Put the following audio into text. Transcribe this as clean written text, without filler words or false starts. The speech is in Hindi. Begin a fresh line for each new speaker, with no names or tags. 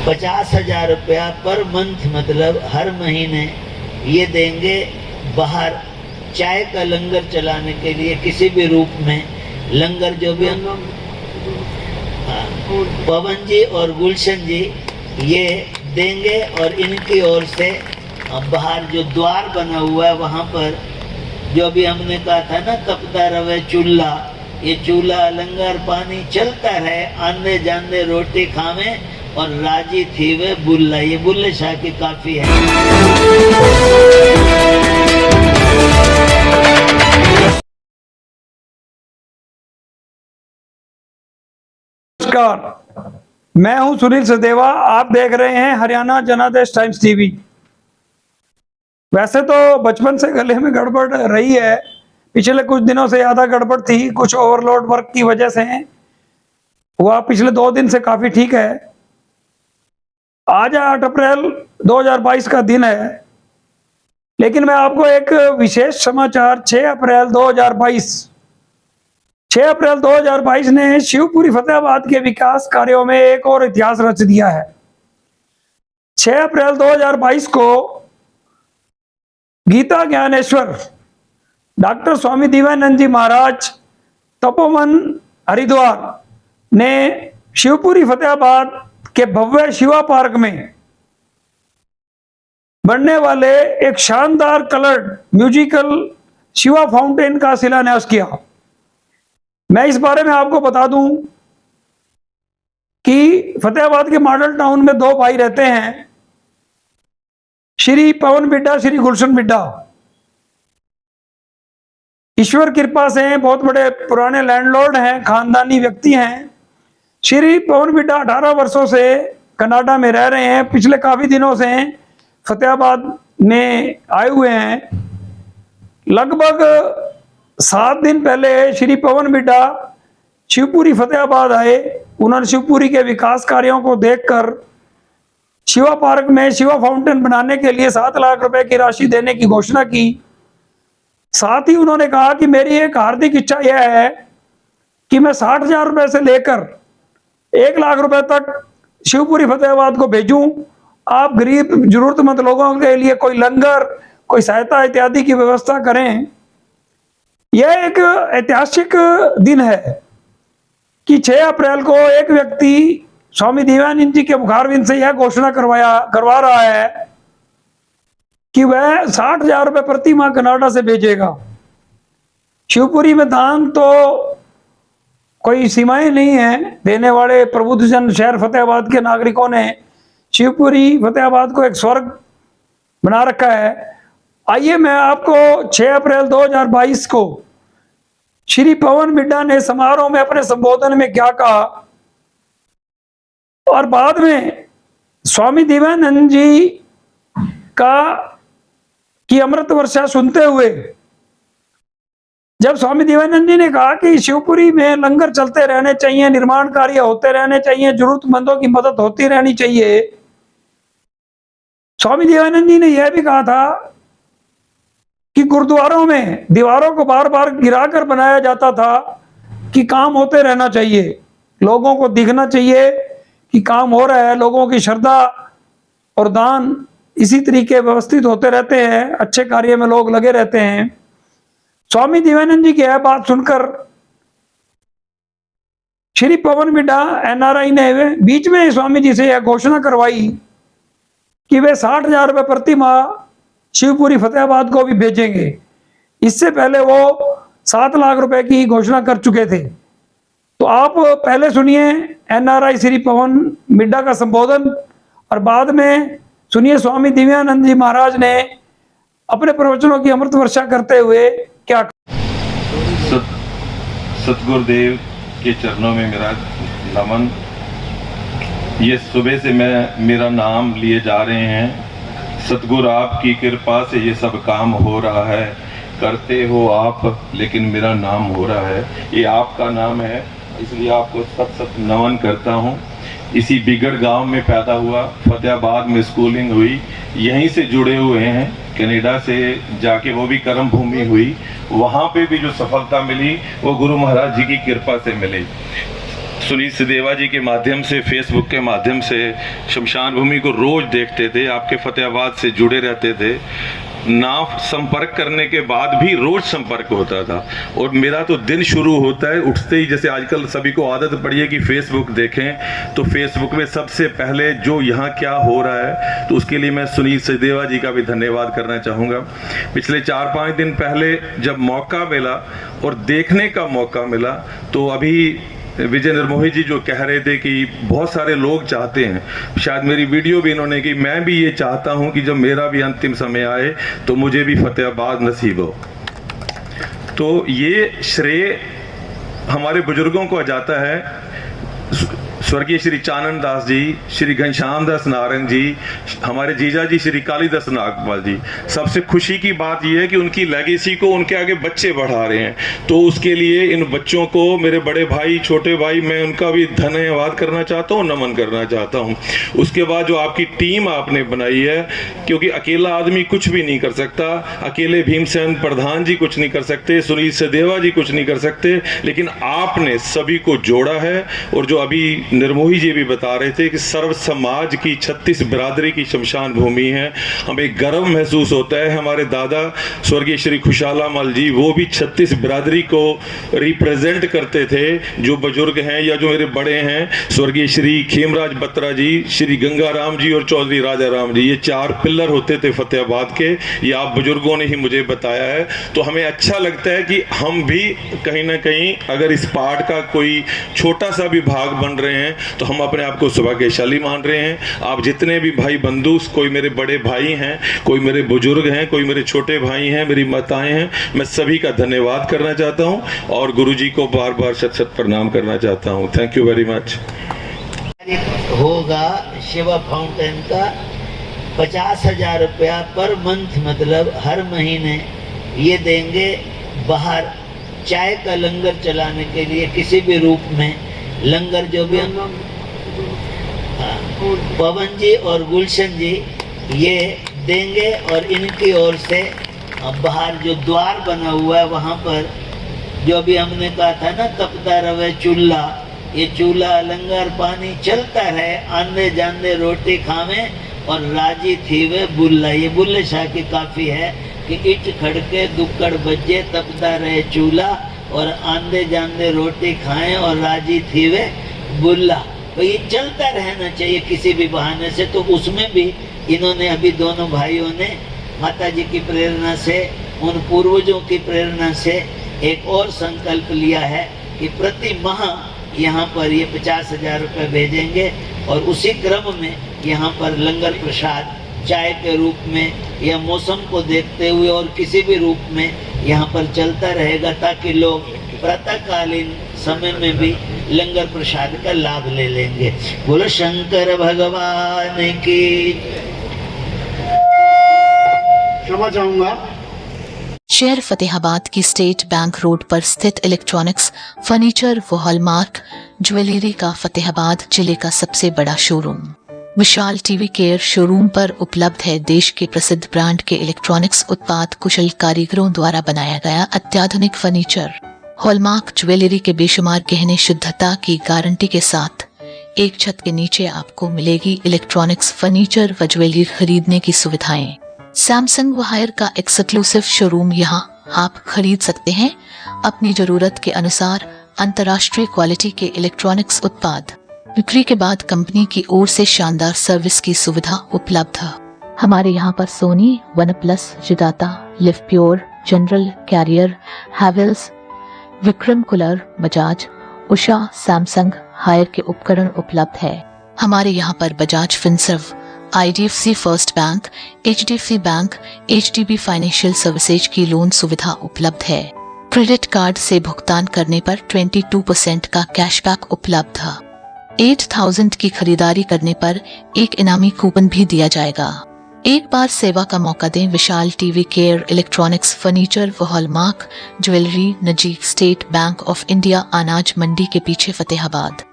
50,000 रुपया पर मंथ, मतलब हर महीने ये देंगे बाहर चाय का लंगर चलाने के लिए, किसी भी रूप में लंगर जो भी। पवन जी और गुलशन जी ये देंगे, और इनकी ओर से बाहर जो द्वार बना हुआ है वहाँ पर जो भी हमने कहा था ना, तपता रवे चूल्हा, ये चूल्हा लंगर पानी चलता रहे, आने जाने रोटी खावे और राजी थी वे बुल्ला। ये बुल्ले शाह की काफी है।
नमस्कार, मैं हूं सुनील सदेवा। आप देख रहे हैं हरियाणा जनादेश टाइम्स टीवी। वैसे तो बचपन से गले में गड़बड़ रही है, पिछले कुछ दिनों से ज्यादा गड़बड़ थी, कुछ ओवरलोड वर्क की वजह से हुआ। पिछले 2 दिन से काफी ठीक है। आज 8 अप्रैल 2022 का दिन है, लेकिन मैं आपको एक विशेष समाचार 6 अप्रैल 2022 ने शिवपुरी फतेहाबाद के विकास कार्यों में एक और इतिहास रच दिया है। 6 अप्रैल 2022 को गीता ज्ञानेश्वर डॉक्टर स्वामी दिव्यानंद जी महाराज तपोवन हरिद्वार ने शिवपुरी फतेहाबाद के भव्य शिवा पार्क में बनने वाले एक शानदार कलर्ड म्यूजिकल शिवा फाउंटेन का शिलान्यास किया। मैं इस बारे में आपको बता दूं कि फतेहाबाद के मॉडल टाउन में 2 भाई रहते हैं, श्री पवन बिड्डा, श्री गुलशन बिड्डा। ईश्वर कृपा से बहुत बड़े पुराने लैंडलॉर्ड हैं, खानदानी व्यक्ति हैं। श्री पवन बिड्डा 18 वर्षों से कनाडा में रह रहे हैं, पिछले काफी दिनों से फतेहाबाद में आए हुए हैं। लगभग 7 दिन पहले श्री पवन बिड्डा शिवपुरी फतेहाबाद आए। उन्होंने शिवपुरी के विकास कार्यों को देखकर शिवा पार्क में शिवा फाउंटेन बनाने के लिए 7 लाख रुपए की राशि देने की घोषणा की। साथ ही उन्होंने कहा कि मेरी एक हार्दिक इच्छा यह है कि मैं 60,000 रुपए से लेकर 1 लाख रुपए तक शिवपुरी फतेहाबाद को भेजूं। आप गरीब जरूरतमंद लोगों के लिए कोई लंगर, कोई सहायता इत्यादि की व्यवस्था करें। यह एक ऐतिहासिक दिन है कि 6 अप्रैल को एक व्यक्ति स्वामी दिव्यानंद जी के मुखारविंद से यह घोषणा करवा रहा है कि वह 60,000 रुपए प्रति माह कनाडा से भेजेगा। शिवपुरी में दान तो कोई सीमाएं नहीं है। देने वाले प्रबुद्धजन शहर फतेहाबाद के नागरिकों ने शिवपुरी फतेहाबाद को एक स्वर्ग बना रखा है। आइए मैं आपको 6 अप्रैल 2022 को श्री पवन बिड्डा ने समारोह में अपने संबोधन में क्या कहा, और बाद में स्वामी दिव्यानंद जी की अमृत वर्षा सुनते हुए, जब स्वामी दिव्यानंद जी ने कहा कि शिवपुरी में लंगर चलते रहने चाहिए, निर्माण कार्य होते रहने चाहिए, जरूरतमंदों की मदद होती रहनी चाहिए। स्वामी दिव्यानंद जी ने यह भी कहा था कि गुरुद्वारों में दीवारों को बार बार गिराकर बनाया जाता था कि काम होते रहना चाहिए, लोगों को दिखना चाहिए कि काम हो रहा है। लोगों की श्रद्धा और दान इसी तरीके व्यवस्थित होते रहते हैं, अच्छे कार्य में लोग लगे रहते हैं। स्वामी दिव्यानंद जी की यह बात सुनकर श्री पवन बिड्डा NRI ने बीच में स्वामी जी से यह घोषणा करवाई कि वे 60,000 रुपए प्रति माह शिवपुरी फतेहाबाद को भी भेजेंगे। इससे पहले वो 7 लाख रुपए की घोषणा कर चुके थे। तो आप पहले सुनिए NRI श्री पवन बिड्डा का संबोधन, और बाद में सुनिए स्वामी दिव्यानंद जी महाराज ने अपने प्रवचनों की अमृत वर्षा करते हुए क्या।
सतगुरुदेव के चरणों में मेरा नमन। ये सुबह से मेरा नाम लिए जा रहे हैं। सतगुरु आपकी कृपा से ये सब काम हो रहा है, करते हो आप, लेकिन मेरा नाम हो रहा है। ये आपका नाम है, इसलिए आपको सत नमन करता हूँ। इसी बिगड़ गांव में पैदा हुआ, फतेहाबाद में स्कूलिंग हुई, यहीं से जुड़े हुए हैं। कनाडा से जाके वो भी कर्म भूमि हुई, वहाँ पे भी जो सफलता मिली वो गुरु महाराज जी की कृपा से मिली। सुनील सदेवा जी के माध्यम से, फेसबुक के माध्यम से शमशान भूमि को रोज देखते थे, आपके फतेहाबाद से जुड़े रहते थे। ना संपर्क करने के बाद भी रोज संपर्क होता था। और मेरा तो दिन शुरू होता है उठते ही, जैसे आजकल सभी को आदत पड़ी है कि फेसबुक देखें, तो फेसबुक में सबसे पहले जो यहाँ क्या हो रहा है, तो उसके लिए मैं सुनील सदेवा जी का भी धन्यवाद करना चाहूँगा। पिछले 4-5 दिन पहले जब मौका मिला और देखने का मौका मिला, तो अभी विजय निर्मोही जी जो कह रहे थे कि बहुत सारे लोग चाहते हैं, शायद मेरी वीडियो भी इन्होंने की, मैं भी ये चाहता हूं कि जब मेरा भी अंतिम समय आए तो मुझे भी फतेहाबाद नसीब हो। तो ये श्रेय हमारे बुजुर्गों को जाता है। स्वर्गीय श्री चानन दास जी, श्री घनश्याम दास नारायण जी, हमारे जीजा जी श्री कालीदास नागपाल जी। सबसे खुशी की बात यह है कि उनकी लेगेसी को उनके आगे बच्चे बढ़ा रहे हैं। तो उसके लिए इन बच्चों को, मेरे बड़े भाई, छोटे भाई, मैं उनका भी धन्यवाद करना चाहता हूँ, नमन करना चाहता हूँ। उसके बाद जो आपकी टीम आपने बनाई है, क्योंकि अकेला आदमी कुछ भी नहीं कर सकता, अकेले भीमसेन प्रधान जी कुछ नहीं कर सकते, सुनील सदेवा जी कुछ नहीं कर सकते, लेकिन आपने सभी को जोड़ा है। और जो अभी निर्मोही जी भी बता रहे थे कि सर्व समाज की 36 बिरादरी की शमशान भूमि है, हमें गर्व महसूस होता है। हमारे दादा स्वर्गीय श्री खुशाला मल जी, वो भी 36 बिरादरी को रिप्रेजेंट करते थे। जो बुजुर्ग हैं या जो मेरे बड़े हैं, स्वर्गीय श्री खेमराज बत्रा जी, श्री गंगाराम जी और चौधरी राजा राम जी, ये 4 पिलर होते थे फतेहाबाद के। ये आप बुजुर्गों ने ही मुझे बताया है। तो हमें अच्छा लगता है कि हम भी कहीं ना कहीं अगर इस पार्ट का कोई छोटा सा भी भाग बन रहे हैं, तो हम अपने आप को सौभाग्यशाली मान रहे हैं। आप जितने भी भाई बंधु, कोई मेरे बड़े भाई हैं, कोई मेरे बुजुर्ग हैं, कोई मेरे छोटे भाई हैं, मेरी माताएं हैं, मैं सभी का धन्यवाद करना चाहता हूं और गुरुजी को बार बार शत शत प्रणाम करना चाहता हूं। Thank you very much.
होगा शिवा फाउंटेन का 50,000 रुपया पर मंथ, मतलब हर महीने ये देंगे बाहर चाय का लंगर चलाने के लिए। किसी भी रूप में लंगर जो भी हम, पवन जी और गुलशन जी ये देंगे। और इनकी ओर से बाहर जो द्वार बना हुआ है वहाँ पर जो भी हमने कहा था ना, तपता रवे चूल्हा, ये चूल्हा लंगर पानी चलता रहे, आंदे जांदे रोटी खावे और राजी थी वे बुल्ला। ये बुल्ले शाह की काफी है कि इट खड़के दुक्कड़ बजे, तपता रहे चूल्हा और आंदे जांदे रोटी खाएं और राजी थी वे बुल्ला। तो ये चलता रहना चाहिए किसी भी बहाने से। तो उसमें भी इन्होंने, अभी दोनों भाइयों ने माता जी की प्रेरणा से, उन पूर्वजों की प्रेरणा से एक और संकल्प लिया है कि प्रति माह यहाँ पर ये 50,000 रुपये भेजेंगे। और उसी क्रम में यहाँ पर लंगर प्रसाद चाय के रूप में या मौसम को देखते हुए और किसी भी रूप में यहाँ पर चलता रहेगा, ताकि लोग प्रातःकालीन समय में भी लंगर प्रसाद का लाभ ले लेंगे। बोलो शंकर भगवान की।
क्षमा चाहूंगा।
शहर फतेहाबाद की स्टेट बैंक रोड पर स्थित इलेक्ट्रॉनिक्स, फर्नीचर व हॉलमार्क ज्वेलरी का फतेहाबाद जिले का सबसे बड़ा शोरूम विशाल टीवी केयर शोरूम पर उपलब्ध है। देश के प्रसिद्ध ब्रांड के इलेक्ट्रॉनिक्स उत्पाद कुशल कारीगरों द्वारा बनाया गया अत्याधुनिक फर्नीचर, हॉलमार्क ज्वेलरी के बेशुमार गहने शुद्धता की गारंटी के साथ एक छत के नीचे आपको मिलेगी इलेक्ट्रॉनिक्स, फर्नीचर व ज्वेलरी खरीदने की सुविधाएं। सैमसंग वायर का एक्सक्लूसिव शोरूम, यहाँ आप खरीद सकते हैं अपनी जरूरत के अनुसार अंतर्राष्ट्रीय क्वालिटी के इलेक्ट्रॉनिक्स उत्पाद। बिक्री के बाद कंपनी की ओर से शानदार सर्विस की सुविधा उपलब्ध है। हमारे यहाँ पर सोनी, वन प्लस, जिदाता, Livpure, General, Carrier, Havells, Vikram cooler, Bajaj, Usha, Samsung Haier के उपकरण उपलब्ध है। हमारे यहाँ पर Bajaj Finserv, IDFC first bank, HDFC bank, HDB financial services की लोन सुविधा उपलब्ध है। क्रेडिट कार्ड से भुगतान करने पर 22% का कैशबैक उपलब्ध है। 8,000 की खरीदारी करने पर एक इनामी कूपन भी दिया जाएगा। एक बार सेवा का मौका दें। विशाल टीवी केयर इलेक्ट्रॉनिक्स, फर्नीचर व हॉलमार्क ज्वेलरी, नजीक स्टेट बैंक ऑफ इंडिया, अनाज मंडी के पीछे, फतेहाबाद।